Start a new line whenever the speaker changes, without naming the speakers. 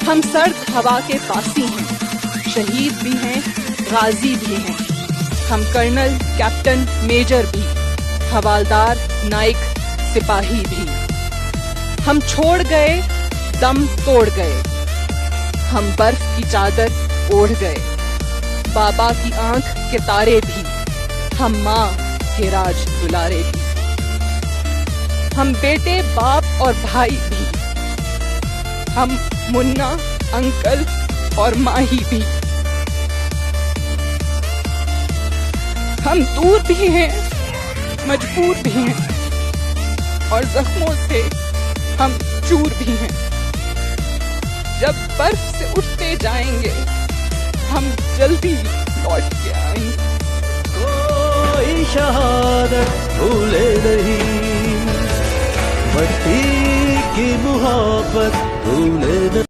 ہم سرد ہوا کے پاسی ہیں، شہید بھی ہیں، غازی بھی ہیں، ہم کرنل، کیپٹن، میجر بھی، حوالدار، نائک، سپاہی بھی۔ ہم چھوڑ گئے، دم توڑ گئے، ہم برف کی چادر اوڑھ گئے، بابا کی آنکھ کے تارے بھی، ہم ماں کے راج دلارے بھی، ہم بیٹے، باپ اور بھائی بھی، ہم منا، انکل اور ماہی بھی، ہم دور بھی ہیں، مجبور بھی ہیں، اور زخموں سے ہم چور بھی ہیں۔ جب برف سے اٹھتے جائیں گے ہم جلدی لوٹ کے آئیں گے۔
کوئی شہادت بھولے نہیں، مٹی کی محبت بھولے نہیں۔